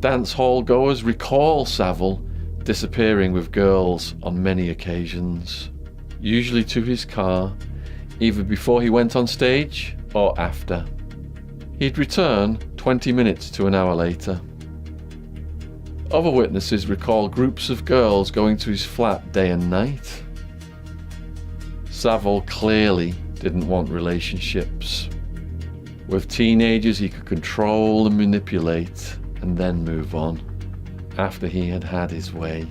Dance hall goers recall Savile disappearing with girls on many occasions, usually to his car, either before he went on stage or after. He'd return 20 minutes to an hour later. Other witnesses recall groups of girls going to his flat day and night. Savile clearly didn't want relationships. With teenagers he could control and manipulate and then move on after he had had his way.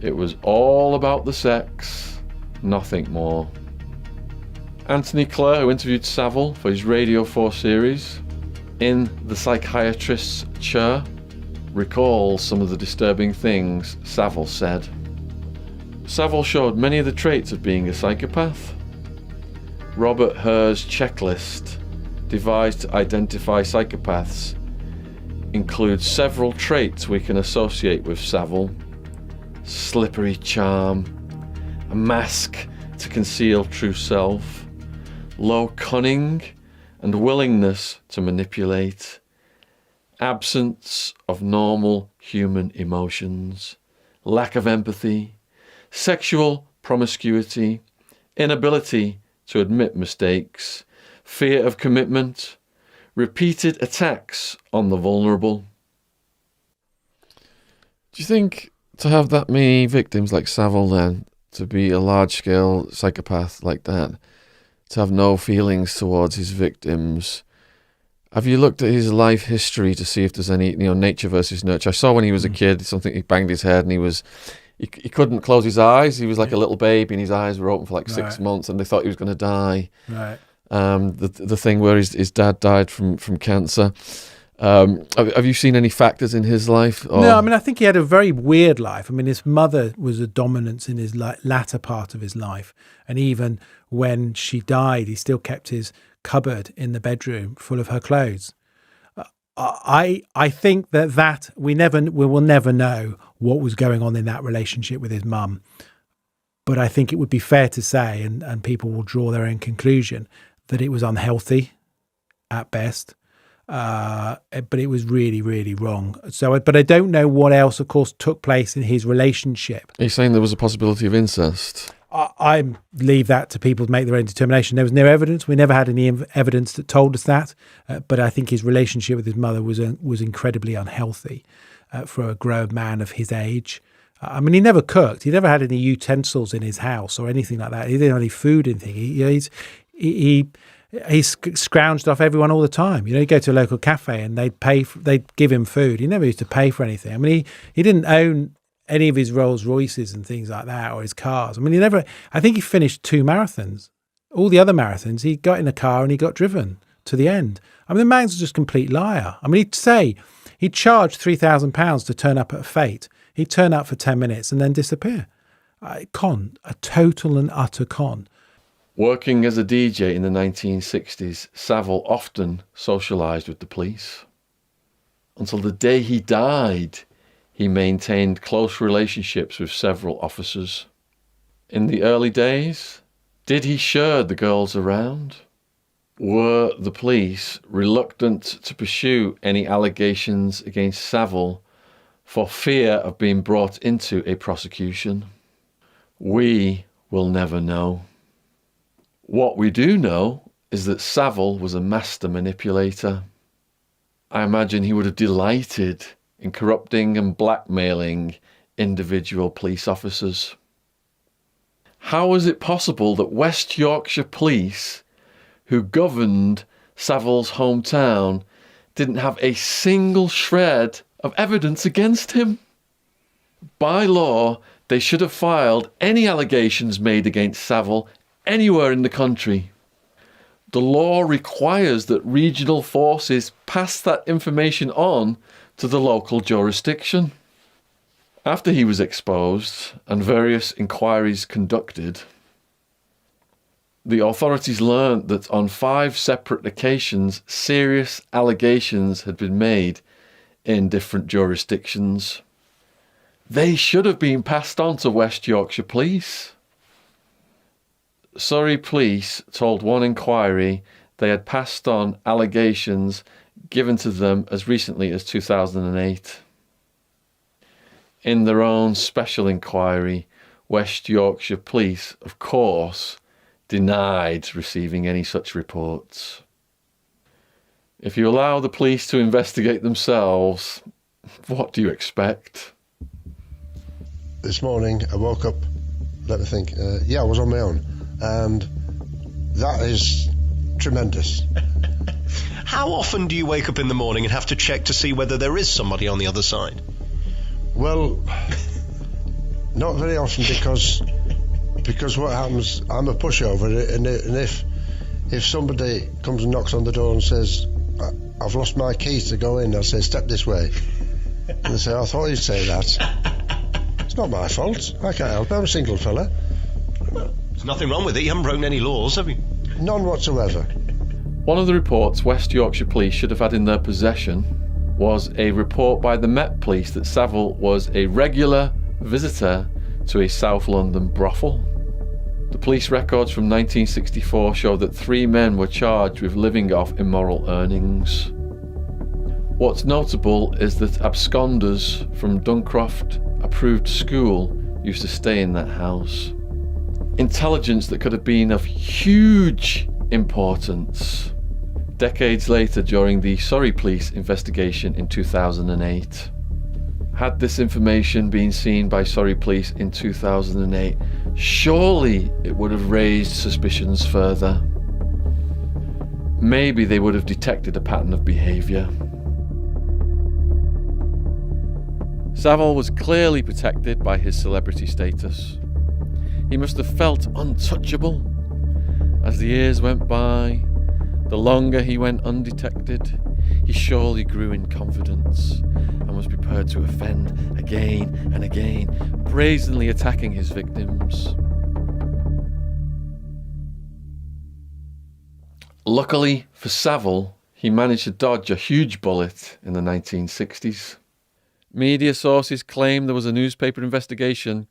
It was all about the sex, nothing more. Anthony Clare, who interviewed Savile for his Radio 4 series, In the Psychiatrist's Chair, recalls some of the disturbing things Savile said. Savile showed many of the traits of being a psychopath. Robert Herr's checklist, devised to identify psychopaths, includes several traits we can associate with Savile: slippery charm, a mask to conceal true self, low cunning and willingness to manipulate, absence of normal human emotions, lack of empathy, sexual promiscuity, inability to admit mistakes, fear of commitment, repeated attacks on the vulnerable. Do you think to have that many victims like Savile then, to be a large-scale psychopath like that, to have no feelings towards his victims, have you looked at his life history to see if there's any, nature versus nurture? I saw when he was a kid, he banged his head and he couldn't close his eyes. He was like a little baby and his eyes were open for like 6 months and they thought he was going to die. Right. The thing where his dad died from cancer. Have you seen any factors in his life? Or? No, I think he had a very weird life. His mother was a dominance in his latter part of his life. And even when she died, he still kept his cupboard in the bedroom full of her clothes. I think that we will never know what was going on in that relationship with his mum. But I think it would be fair to say, and people will draw their own conclusion, that it was unhealthy at best. But it was really, really wrong. But I don't know what else, of course, took place in his relationship. Are you saying there was a possibility of incest? I leave that to people to make their own determination. There was no evidence. We never had any evidence that told us that. But I think his relationship with his mother was incredibly unhealthy for a grown man of his age. He never cooked. He never had any utensils in his house or anything like that. He didn't have any food, anything. He scrounged off everyone all the time. He'd go to a local cafe and they'd give him food. He never used to pay for anything. He didn't own any of his Rolls Royces and things like that, or his cars. I think he finished 2 marathons. All the other marathons, he got in a car and he got driven to the end. The man's just a complete liar. He'd say he'd charge £3,000 to turn up at a fete. He'd turn up for 10 minutes and then disappear. A total and utter con. Working as a DJ in the 1960s, Savile often socialised with the police. Until the day he died, he maintained close relationships with several officers. In the early days, did he sherd the girls around? Were the police reluctant to pursue any allegations against Savile for fear of being brought into a prosecution? We will never know. What we do know is that Savile was a master manipulator. I imagine he would have delighted in corrupting and blackmailing individual police officers. How is it possible that West Yorkshire police, who governed Savile's hometown, didn't have a single shred of evidence against him? By law, they should have filed any allegations made against Savile anywhere in the country. The law requires that regional forces pass that information on to the local jurisdiction. After he was exposed and various inquiries conducted, the authorities learned that on 5 separate occasions serious allegations had been made in different jurisdictions. They should have been passed on to West Yorkshire Police. Surrey Police told one inquiry they had passed on allegations given to them as recently as 2008. In their own special inquiry, West Yorkshire Police, of course, denied receiving any such reports. If you allow the police to investigate themselves, what do you expect? This morning I woke up, let me think, I was on my own, and that is tremendous. How often do you wake up in the morning and have to check to see whether there is somebody on the other side? Well, not very often, because what happens, I'm a pushover, and if somebody comes and knocks on the door and says, I've lost my keys to go in, I say, step this way. And they say, I thought you'd say that. It's not my fault. I can't help it. I'm a single fella. There's nothing wrong with it. You haven't broken any laws, have you? None whatsoever. One of the reports West Yorkshire Police should have had in their possession was a report by the Met Police that Savile was a regular visitor to a South London brothel. The police records from 1964 show that 3 men were charged with living off immoral earnings. What's notable is that absconders from Duncroft approved school used to stay in that house. Intelligence that could have been of huge importance decades later during the Surrey Police investigation in 2008. Had this information been seen by Surrey Police in 2008, surely it would have raised suspicions further. Maybe they would have detected a pattern of behaviour. Savile was clearly protected by his celebrity status. He must have felt untouchable. As the years went by, the longer he went undetected, he surely grew in confidence and was prepared to offend again and again, brazenly attacking his victims. Luckily for Savile, he managed to dodge a huge bullet in the 1960s. Media sources claim there was a newspaper investigation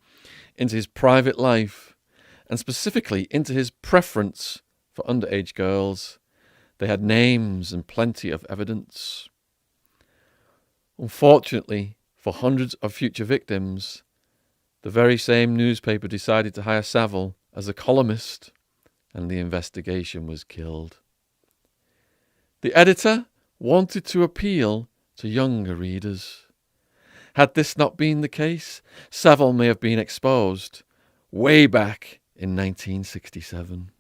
into his private life, and specifically into his preference for underage girls. They had names and plenty of evidence. Unfortunately, for hundreds of future victims, the very same newspaper decided to hire Savile as a columnist, and the investigation was killed. The editor wanted to appeal to younger readers. Had this not been the case, Savile may have been exposed way back in 1967.